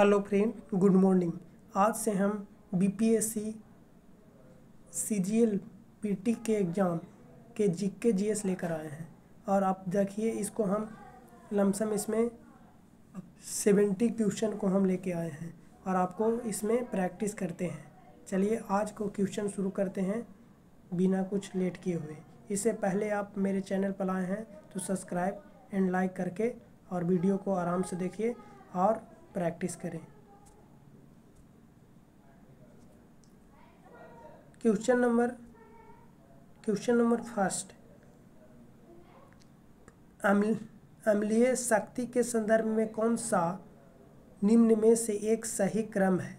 Hello friend, good morning. आज से हम बीपीएससी सीजीएल पीटी के एग्ज़ाम के जीके जीएस लेकर आए हैं और आप देखिए इसको हम लमसम इसमें 70 क्वेश्चन को हम लेके आए हैं और आपको इसमें प्रैक्टिस करते हैं। चलिए आज को क्वेश्चन शुरू करते हैं बिना कुछ लेट किए हुए। इससे पहले आप मेरे चैनल पर आए हैं तो सब्सक्राइब एंड लाइक करके और वीडियो को आराम से देखिए और प्रैक्टिस करें। क्वेश्चन नंबर फर्स्ट, अम्लीय शक्ति के संदर्भ में कौन सा निम्न में से एक सही क्रम है?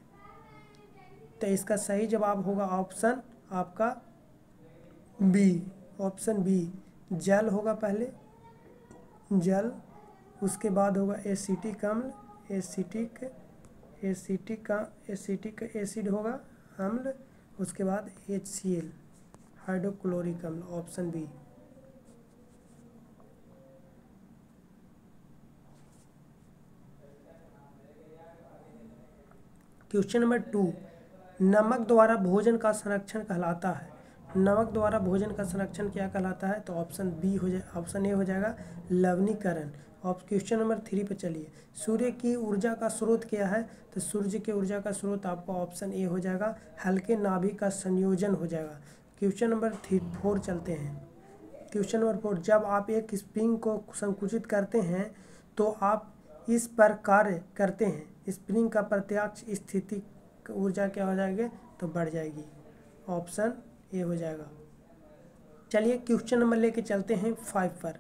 तो इसका सही जवाब होगा ऑप्शन आपका बी। ऑप्शन बी, जल होगा पहले, जल, उसके बाद होगा एसिटिक अम्ल, एसिटिक एसिड होगा अम्ल, उसके बाद HCl हाइड्रोक्लोरिक अम्ल, ऑप्शन बी। क्वेश्चन नंबर 2, नमक द्वारा भोजन का संरक्षण कहलाता है। नमक द्वारा भोजन का संरक्षण क्या कहलाता है? तो ऑप्शन बी हो जाए, ऑप्शन ए हो जाएगा लवणीकरण। और क्वेश्चन नंबर 3 पे चलिए, सूर्य की ऊर्जा का स्रोत क्या है? तो सूर्य की ऊर्जा का स्रोत आपका ऑप्शन ए हो जाएगा, हल्के नाभिक का संयोजन हो जाएगा। क्वेश्चन नंबर 4 चलते हैं। क्वेश्चन नंबर 4, जब आप एक स्प्रिंग को संकुचित करते हैं तो आप इस पर कार्य करते हैं, स्प्रिंग का प्रत्यक्ष स्थिति ऊर्जा क्या हो जाएगी? तो बढ़ जाएगी, ऑप्शन ए हो जाएगा। चलिए क्वेश्चन नंबर लेके चलते हैं 5 पर।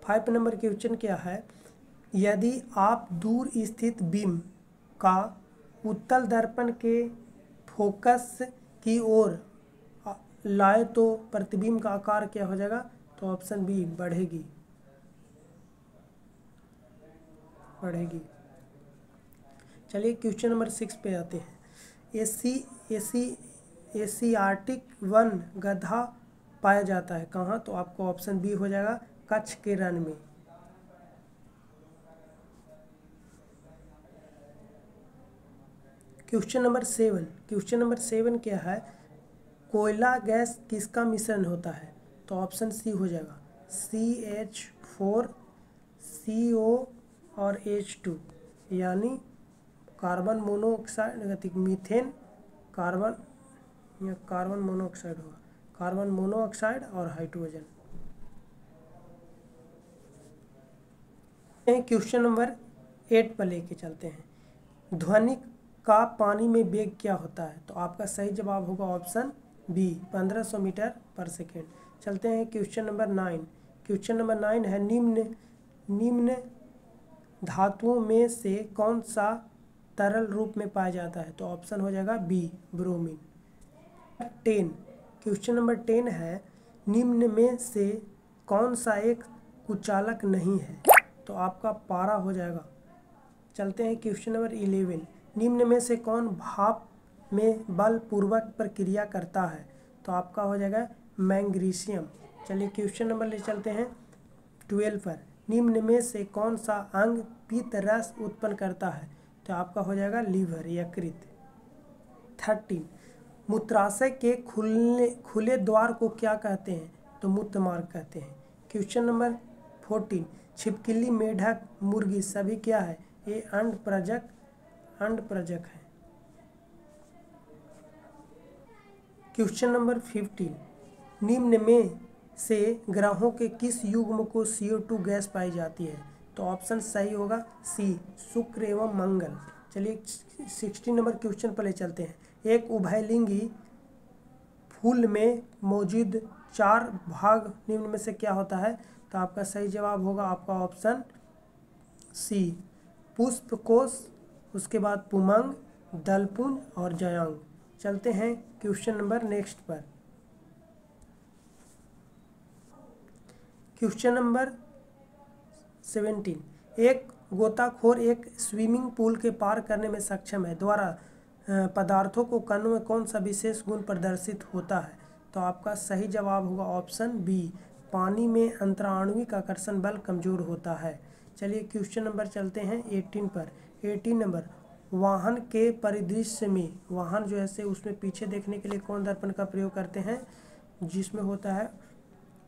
5 नंबर क्वेश्चन क्या है? यदि आप दूर स्थित बीम का उत्तल दर्पण के फोकस की ओर लाए तो प्रतिबिंब का आकार क्या हो जाएगा? तो ऑप्शन बी, बढ़ेगी। चलिए क्वेश्चन नंबर 6 पे आते हैं। एशियाटिक वन गधा पाया जाता है कहाँ? तो आपको ऑप्शन बी हो जाएगा, कच्छ के रण में। क्वेश्चन नंबर 7 क्या है? कोयला गैस किसका मिश्रण होता है? तो ऑप्शन सी हो जाएगा, CH4 CO और H2, यानी carbon monoxide, methane, carbon monoxide होगा, कार्बन मोनोऑक्साइड और हाइड्रोजन। क्वेश्चन नंबर 8 पर लेके चलते हैं। ध्वनि का पानी में वेग क्या होता है? तो आपका सही जवाब होगा ऑप्शन बी, 1500 मीटर पर सेकेंड। चलते हैं क्वेश्चन नंबर 9। क्वेश्चन नंबर 9 है, निम्न धातुओं में से कौन सा तरल रूप में पाया जाता है? तो ऑप्शन हो जाएगा बी, ब्रोमीन। 10, क्वेश्चन नंबर 10 है, निम्न में से कौन सा एक कुचालक नहीं है? तो आपका पारा हो जाएगा। चलते हैं क्वेश्चन नंबर 11, निम्न में से कौन भाप में बलपूर्वक प्रक्रिया करता है? तो आपका हो जाएगा मैग्नीशियम। चलिए क्वेश्चन नंबर ले चलते हैं 12 पर, निम्न में से कौन सा अंग पीत रस उत्पन्न करता है? तो आपका हो जाएगा लीवर, यकृत। 13, मूत्राशय के खुले द्वार को क्या कहते हैं? तो मूत्र मार्ग कहते हैं। क्वेश्चन नंबर 14, छिपकली, मेढक, मुर्गी सभी क्या है? ये अंडप्रजक है। क्वेश्चन नंबर 15, निम्न में से ग्रहों के किस युग्म को CO2 गैस पाई जाती है? तो ऑप्शन सही होगा सी, शुक्र एवं मंगल। चलिए 16 नंबर क्वेश्चन पर ले चलते हैं। एक उभयलिंगी फूल में मौजूद 4 भाग निम्न में से क्या होता है? तो आपका सही जवाब होगा आपका ऑप्शन सी, पुष्पकोश, उसके बाद पुमंग, दलपुंज और जयांग। चलते हैं क्वेश्चन नंबर नेक्स्ट पर। क्वेश्चन नंबर 17, एक गोताखोर एक स्विमिंग पूल के पार करने में सक्षम है द्वारा पदार्थों को कणों में कौन सा विशेष गुण प्रदर्शित होता है? तो आपका सही जवाब होगा ऑप्शन बी, पानी में अंतराण्विक आकर्षण बल कमजोर होता है। चलिए क्वेश्चन नंबर चलते हैं 18 पर। 18 नंबर, वाहन के परिदृश्य में, वाहन जो है से उसमें पीछे देखने के लिए कौन दर्पण का प्रयोग करते हैं, जिसमें होता है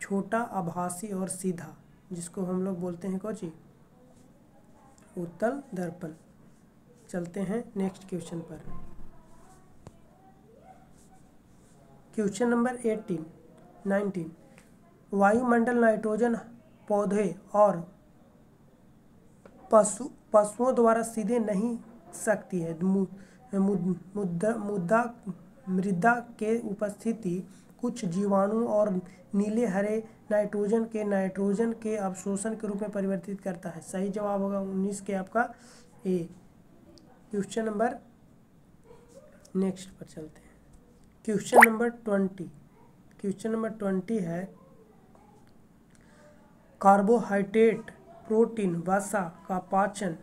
छोटा, आभासी और सीधा, जिसको हम लोग बोलते हैं कौची, उत्तल दर्पण। चलते हैं नेक्स्ट क्वेश्चन पर। Question number 19। वायुमंडल नाइट्रोजन पौधे और पशुओं द्वारा सीधे नहीं सकती है। मृदा के उपस्थिति कुछ जीवाणु और नीले हरे नाइट्रोजन के अवशोषण के रूप में परिवर्तित करता है। सही जवाब होगा 19 के आपका ए। क्वेश्चन नंबर नेक्स्ट पर चलते हैं। Question number 20। क्वेश्चन नंबर 20 है कार्बोहाइड्रेट, प्रोटीन, वसा का पाचन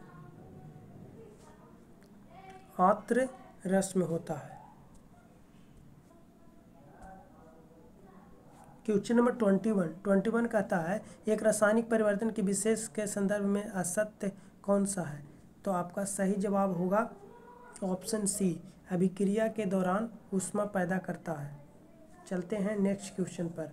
आर्द्र रस में होता है। क्वेश्चन नंबर 21 कहता है एक रासायनिक परिवर्तन के विशेष के संदर्भ में असत्य कौन सा है। तो आपका सही जवाब होगा ऑप्शन सी, अभिक्रिया के दौरान ऊष्मा पैदा करता है। चलते हैं नेक्स्ट क्वेश्चन पर।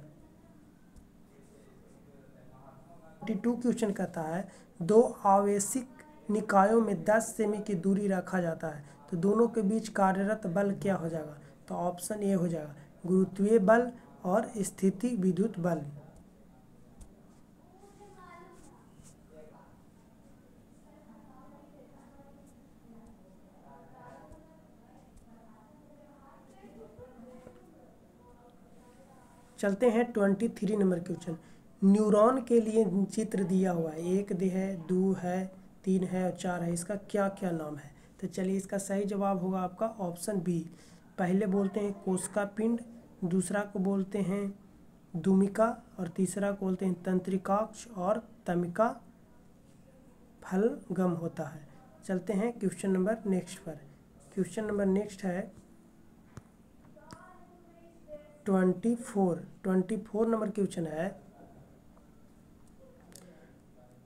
22 क्वेश्चन कहता है दो आवेशिक निकायों में 10 सेमी की दूरी रखा जाता है तो दोनों के बीच कार्यरत बल क्या हो जाएगा। तो ऑप्शन ए हो जाएगा गुरुत्वीय बल और स्थिति विद्युत बल। चलते हैं 23 नंबर क्वेश्चन। न्यूरॉन के लिए चित्र दिया हुआ है, 1 है, 2 है, 3 है और 4 है, इसका क्या क्या नाम है। तो चलिए इसका सही जवाब होगा आपका ऑप्शन बी। पहले बोलते हैं कोशिका पिंड, दूसरा को बोलते हैं दुमिका और तीसरा को बोलते हैं तंत्रिकाक्ष और तमिका फलगम होता है। चलते हैं क्वेश्चन नंबर नेक्स्ट पर। क्वेश्चन नंबर नेक्स्ट है 24 नंबर क्वेश्चन है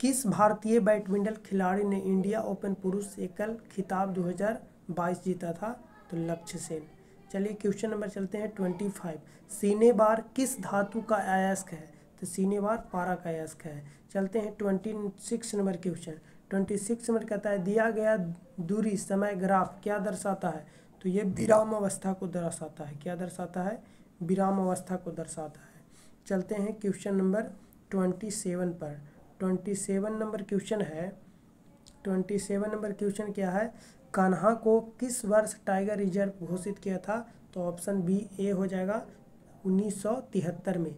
किस भारतीय बैडमिंटन खिलाड़ी ने इंडिया ओपन पुरुष एकल खिताब 2022 जीता था। तो लक्ष्य सेन। चलिए क्वेश्चन नंबर चलते हैं 25। सीनेबार किस धातु का अयस्क है। तो सीनेबार पारा का अयस्क है। चलते हैं 26 नंबर क्वेश्चन। 26 नंबर कहता है दिया गया दूरी समय ग्राफ क्या दर्शाता है। तो ये विराम अवस्था को दर्शाता है। क्या दर्शाता है, विराम अवस्था को दर्शाता है। चलते हैं क्वेश्चन नंबर 27 पर। 27 नंबर क्वेश्चन है, 27 नंबर क्वेश्चन क्या है, कान्हा को किस वर्ष टाइगर रिजर्व घोषित किया था। तो ऑप्शन बी ए हो जाएगा 1973 में।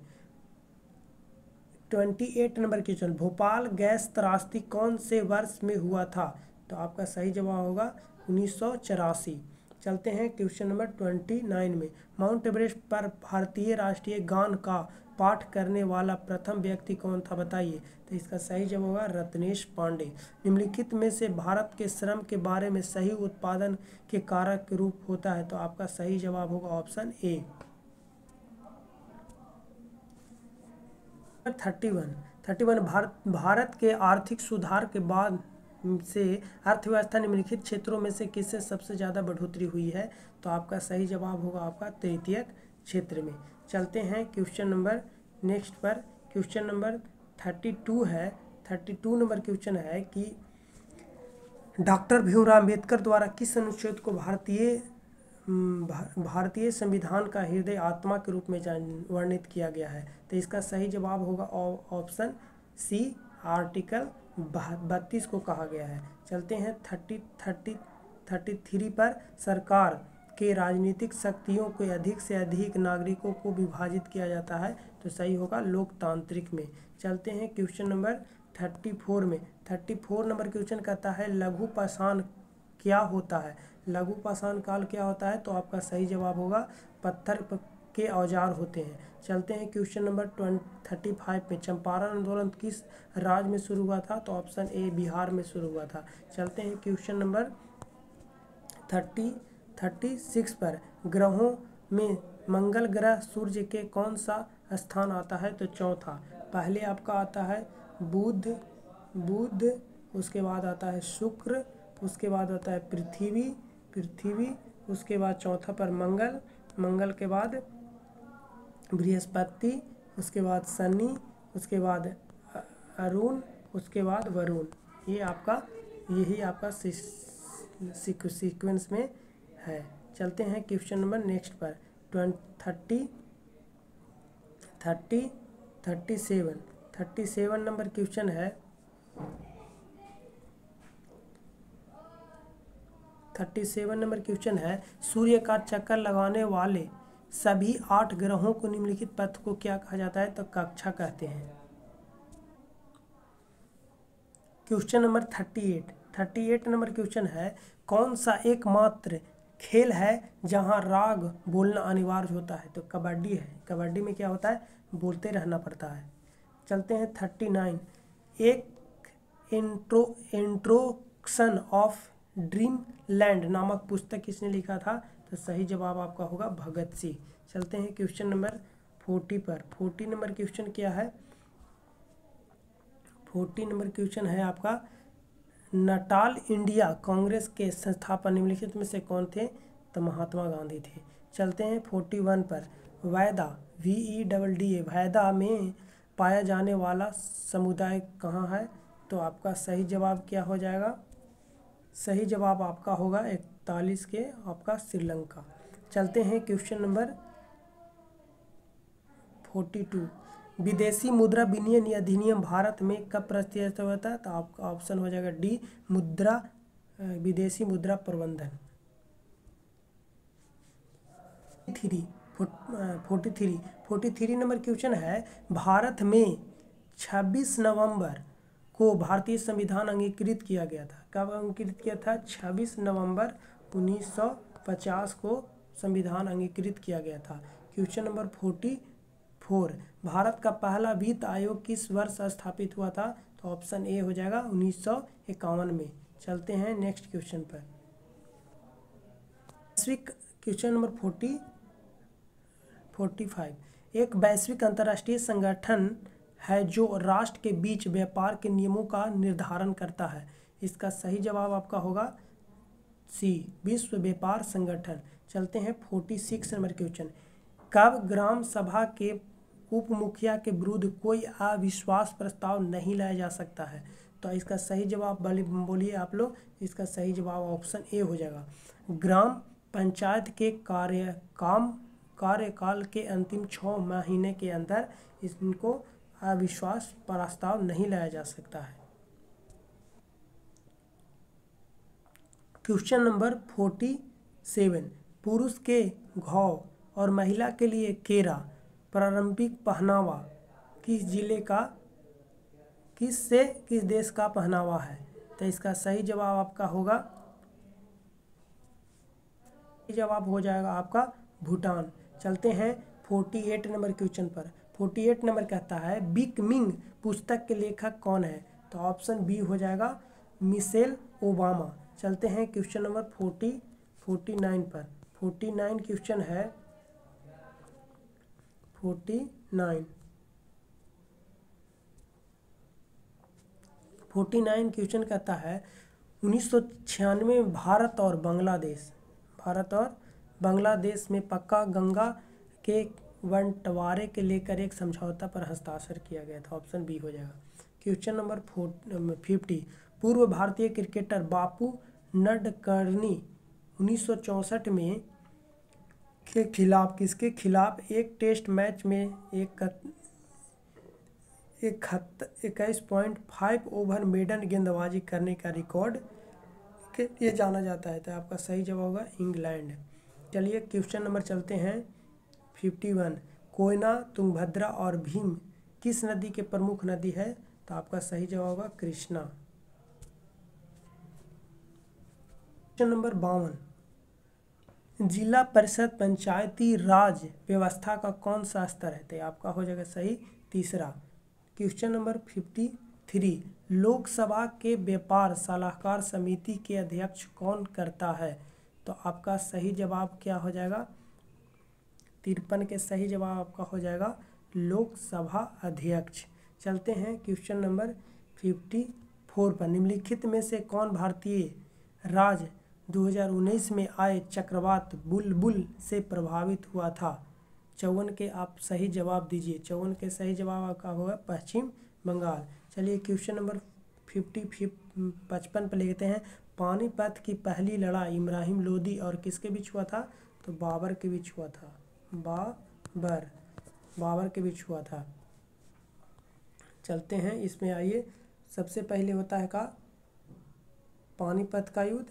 28 नंबर क्वेश्चन भोपाल गैस त्रासदी कौन से वर्ष में हुआ था। तो आपका सही जवाब होगा 1984। चलते हैं क्वेश्चन नंबर 29 में। माउंट एवरेस्ट पर भारतीय राष्ट्रीय गान का पाठ करने वाला प्रथम व्यक्ति कौन था बताइए। तो इसका सही जवाब होगा रत्नेश पांडे। निम्नलिखित में से भारत के श्रम के बारे में सही उत्पादन के कारक के रूप होता है। तो आपका सही जवाब होगा ऑप्शन ए। 31 भारत के आर्थिक सुधार के बाद से अर्थव्यवस्था निम्नलिखित क्षेत्रों में से किससे सबसे ज़्यादा बढ़ोतरी हुई है। तो आपका सही जवाब होगा आपका तृतीयक क्षेत्र में। चलते हैं क्वेश्चन नंबर नेक्स्ट पर। क्वेश्चन नंबर 32 है। 32 नंबर क्वेश्चन है कि डॉक्टर भीमराव अम्बेडकर द्वारा किस अनुच्छेद को भारतीय संविधान का हृदय आत्मा के रूप में वर्णित किया गया है। तो इसका सही जवाब होगा ऑप्शन सी, आर्टिकल 32 को कहा गया है। चलते हैं 33 पर। सरकार के राजनीतिक शक्तियों को अधिक से अधिक नागरिकों को विभाजित किया जाता है। तो सही होगा लोकतांत्रिक में। चलते हैं क्वेश्चन नंबर 34 में। 34 नंबर क्वेश्चन कहता है लघु पाषाण क्या होता है। लघु पाषाण काल क्या होता है। तो आपका सही जवाब होगा पत्थर के औजार होते हैं। चलते हैं क्वेश्चन नंबर 35 पे। चंपारण आंदोलन किस राज्य में शुरू हुआ था। तो ऑप्शन ए बिहार में शुरू हुआ था। चलते हैं क्वेश्चन नंबर 36 पर। ग्रहों में मंगल ग्रह सूर्य के कौन सा स्थान आता है। तो चौथा। पहले आपका आता है बुध, उसके बाद आता है शुक्र, उसके बाद होता है पृथ्वी, उसके बाद चौथा पर मंगल के बाद बृहस्पति, उसके बाद शनि, उसके बाद अरुण, उसके बाद वरुण। यही आपका सीक्वेंस में है। चलते हैं क्वेश्चन नंबर नेक्स्ट पर 37 नंबर क्वेश्चन है। 37 नंबर क्वेश्चन है, सूर्य का चक्कर लगाने वाले सभी 8 ग्रहों को निम्नलिखित पथ को क्या कहा जाता है? तो कक्षा कहते हैं। क्वेश्चन नंबर 38 नंबर क्वेश्चन है, कौन सा एकमात्र खेल है जहां राग बोलना अनिवार्य होता है? तो कबड्डी है। कबड्डी में क्या होता है? बोलते रहना पड़ता है। चलते हैं 39, एक इंट्रोडक्शन ऑफ ड्रीम लैंड नामक पुस्तक किसने लिखा था? तो सही जवाब आपका होगा भगत सिंह। चलते हैं क्वेश्चन नंबर 40 पर। 40 नंबर क्वेश्चन क्या है? 40 नंबर क्वेश्चन है आपका, नटाल इंडिया कांग्रेस के संस्थापक निम्नलिखित में से कौन थे? तो महात्मा गांधी थे। चलते हैं 41 पर। वैदा VEDDA वैदा में पाया जाने वाला समुदाय कहाँ है? तो आपका सही जवाब क्या हो जाएगा? सही जवाब आपका होगा 41 के आपका श्रीलंका। चलते हैं क्वेश्चन नंबर 42, विदेशी मुद्रा विनिमय अधिनियम भारत में कब प्रचलित हुआ था? तो आपका ऑप्शन हो जाएगा डी, विदेशी मुद्रा प्रबंधन। 43 नंबर क्वेश्चन है, भारत में 26 नवंबर को भारतीय संविधान अंगीकृत किया गया था। कब अंगीकृत किया था? 26 नवंबर 1950 को संविधान अंगीकृत किया गया था। क्वेश्चन नंबर 44, भारत का पहला वित्त आयोग किस वर्ष स्थापित हुआ था? तो ऑप्शन ए हो जाएगा 1951 में। चलते हैं नेक्स्ट क्वेश्चन पर। क्वेश्चन नंबर 45, एक वैश्विक अंतर्राष्ट्रीय संगठन है जो राष्ट्र के बीच व्यापार के नियमों का निर्धारण करता है। इसका सही जवाब आपका होगा सी, विश्व व्यापार संगठन। चलते हैं 46 नंबर क्वेश्चन, कब ग्राम सभा के उप मुखिया के विरुद्ध कोई अविश्वास प्रस्ताव नहीं लाया जा सकता है? तो इसका सही जवाब बोलिए आप लोग। इसका सही जवाब ऑप्शन ए हो जाएगा, ग्राम पंचायत के कार्यकाल के अंतिम 6 महीने के अंदर इनको अविश्वास प्रस्ताव नहीं लाया जा सकता है। क्वेश्चन नंबर 47, पुरुष के घौ और महिला के लिए केरा पारंपरिक पहनावा किस देश का पहनावा है? तो इसका सही जवाब आपका होगा, जवाब हो जाएगा आपका भूटान। चलते हैं 48 नंबर क्वेश्चन पर। 48 नंबर कहता है, बिग मिंग पुस्तक के लेखक कौन है? तो ऑप्शन बी हो जाएगा मिशेल ओबामा। चलते हैं क्वेश्चन नंबर 49 पर। 49 क्वेश्चन है 49 क्वेश्चन कहता है, 1996 में भारत और बांग्लादेश में पक्का गंगा के बंटवारे के लेकर एक समझौता पर हस्ताक्षर किया गया था। ऑप्शन बी हो जाएगा। क्वेश्चन नंबर 50, पूर्व भारतीय क्रिकेटर बापू नडकर्णी 1964 में के खिलाफ किसके खिलाफ एक टेस्ट मैच में 21.5 ओवर मेडन गेंदबाजी करने का रिकॉर्ड के लिए जाना जाता है? तो आपका सही जवाब होगा इंग्लैंड। चलिए क्वेश्चन नंबर चलते हैं 51, कोयना, तुंगभद्रा और भीम किस नदी के प्रमुख नदी है? तो आपका सही जवाब होगा कृष्णा। क्वेश्चन नंबर 52, जिला परिषद पंचायती राज व्यवस्था का कौन सा स्तर है? तो आपका हो जाएगा सही तीसरा। क्वेश्चन नंबर 53, लोकसभा के व्यापार सलाहकार समिति के अध्यक्ष कौन करता है? तो आपका सही जवाब क्या हो जाएगा? 53 के सही जवाब आपका हो जाएगा लोकसभा अध्यक्ष। चलते हैं क्वेश्चन नंबर 54 पर। निम्नलिखित में से कौन भारतीय राज्य 2019 में आए चक्रवात बुलबुल से प्रभावित हुआ था? 54 के आप सही जवाब दीजिए। 54 के सही जवाब आपका होगा पश्चिम बंगाल। चलिए क्वेश्चन नंबर 55 पर लेते हैं। पानीपत की पहली लड़ाई इब्राहिम लोदी और किसके बीच हुआ था? तो बाबर के बीच हुआ था। बाबर के बीच हुआ था। चलते हैं इसमें, आइए। सबसे पहले होता है का पानीपत का युद्ध,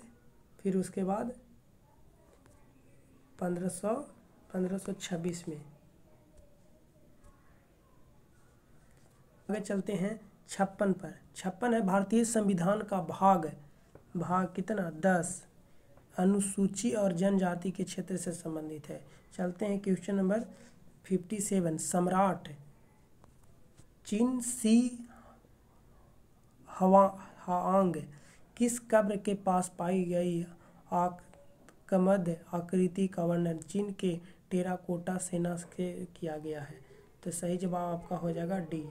फिर उसके बाद 1526 में। आगे चलते हैं 56 पर। 56 है भारतीय संविधान का भाग कितना? 10 अनुसूची और जनजाति के क्षेत्र से संबंधित है। चलते हैं क्वेश्चन नंबर 57। सम्राट चिन सी हांग किस कब्र के पास पाई गई आकमद आकृति का वर्णन चीन के टेराकोटा सेना से किया गया है? तो सही जवाब आपका हो जाएगा डी।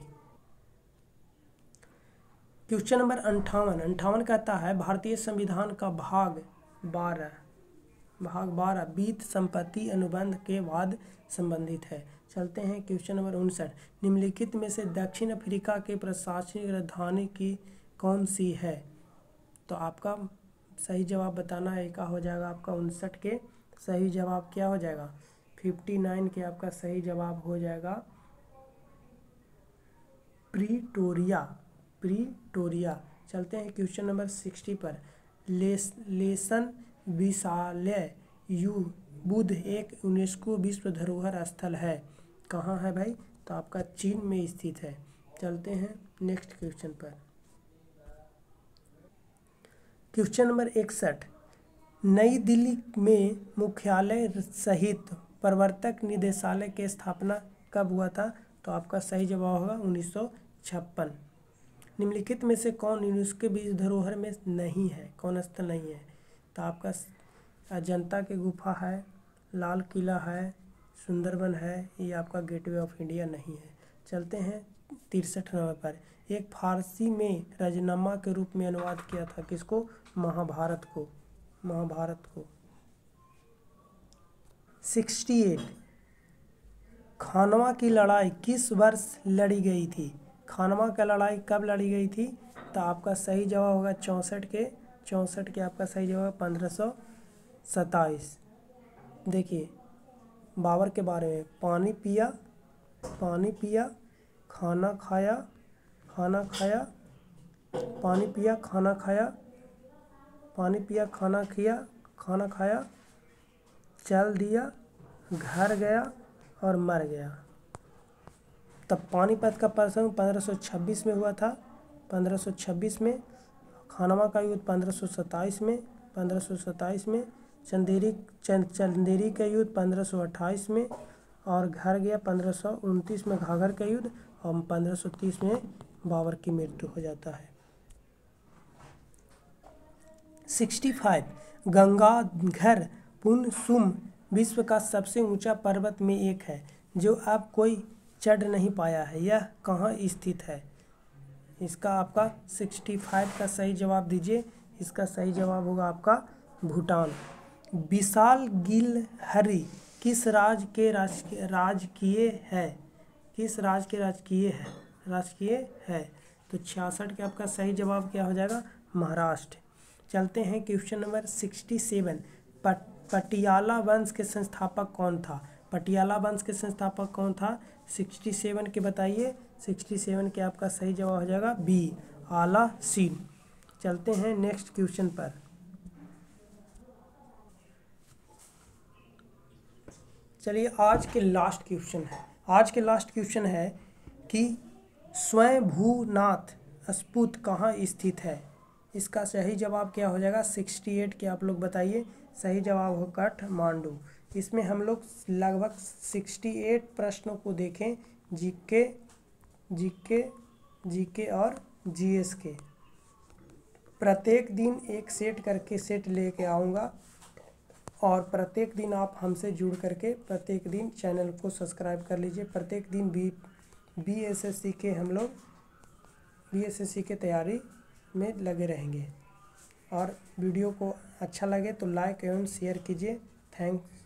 क्वेश्चन नंबर 58 कहता है भारतीय संविधान का भाग 12 बीत संपत्ति अनुबंध के बाद संबंधित है। चलते हैं क्वेश्चन नंबर 59। निम्नलिखित में से दक्षिण अफ्रीका के प्रशासनिक राजधानी की कौन सी है? तो आपका सही जवाब बताना है। का हो जाएगा आपका 59 के सही जवाब क्या हो जाएगा? 59 के आपका सही जवाब हो जाएगा प्रीटोरिया। चलते हैं क्वेश्चन नंबर 60 पर। लेसन विशालय बुद्ध एक यूनेस्को विश्व धरोहर स्थल है। कहाँ है भाई? तो आपका चीन में स्थित है। चलते हैं नेक्स्ट क्वेश्चन पर। Question number 61। नई दिल्ली में मुख्यालय सहित प्रवर्तक निदेशालय की स्थापना कब हुआ था? तो आपका सही जवाब होगा 1956। निम्नलिखित में से कौन यूनेस्को विश्व धरोहर में नहीं है? कौन स्थल नहीं है? तो आपका अजंता की गुफा है, लाल किला है, सुंदरबन है, ये आपका गेटवे ऑफ इंडिया नहीं है। चलते हैं 63 नंबर पर। एक फारसी में रजनामा के रूप में अनुवाद किया था किसको? महाभारत को। 68। खानवा की लड़ाई किस वर्ष लड़ी गई थी? खानवा की लड़ाई कब लड़ी गई थी? तो आपका सही जवाब होगा 64 के आपका सही जवाब 1527। देखिए बाबर के बारे में, पानी पिया, खाना खाया, पानी पिया, खाना खाया, चल दिया, घर गया और मर गया। तब पानीपत का प्रसंग 1526 में हुआ था। 1526 में। खानवा का युद्ध 1527 में। चंदेरी का युद्ध 1528 में। और घर गया 1529 में घाघर का युद्ध। और 1530 में बाबर की मृत्यु हो जाता है। 65। गंगाधर पुनसुम विश्व का सबसे ऊंचा पर्वत में एक है जो अब कोई चढ़ नहीं पाया है। यह कहाँ स्थित है? इसका आपका 65 का सही जवाब दीजिए। इसका सही जवाब होगा आपका भूटान। विशाल गिलहरी किस राज्य के राजकीय है? किस राज्य के राजकीय है? तो 66 के आपका सही जवाब क्या हो जाएगा? महाराष्ट्र। चलते हैं क्वेश्चन नंबर 67। पटियाला वंश के संस्थापक कौन था? पटियाला वंश के संस्थापक कौन था? 67 के बताइए। 67 के आपका सही जवाब हो जाएगा बी, आला सीन। चलते हैं नेक्स्ट क्वेश्चन पर। चलिए आज के लास्ट क्वेश्चन है कि स्वयंभूनाथ स्फूत कहाँ स्थित है? इसका सही जवाब क्या हो जाएगा? 68 के आप लोग बताइए। सही जवाब हो काठमांडू। इसमें हम लोग लगभग 68 प्रश्नों को देखें, जीके और जीएस के। प्रत्येक दिन एक सेट करके सेट लेके आऊँगा और प्रत्येक दिन आप हमसे जुड़ करके प्रत्येक दिन चैनल को सब्सक्राइब कर लीजिए। प्रत्येक दिन बीएसएससी के हम लोग बीएसएससी के तैयारी में लगे रहेंगे। और वीडियो को अच्छा लगे तो लाइक एवं शेयर कीजिए। थैंक्स।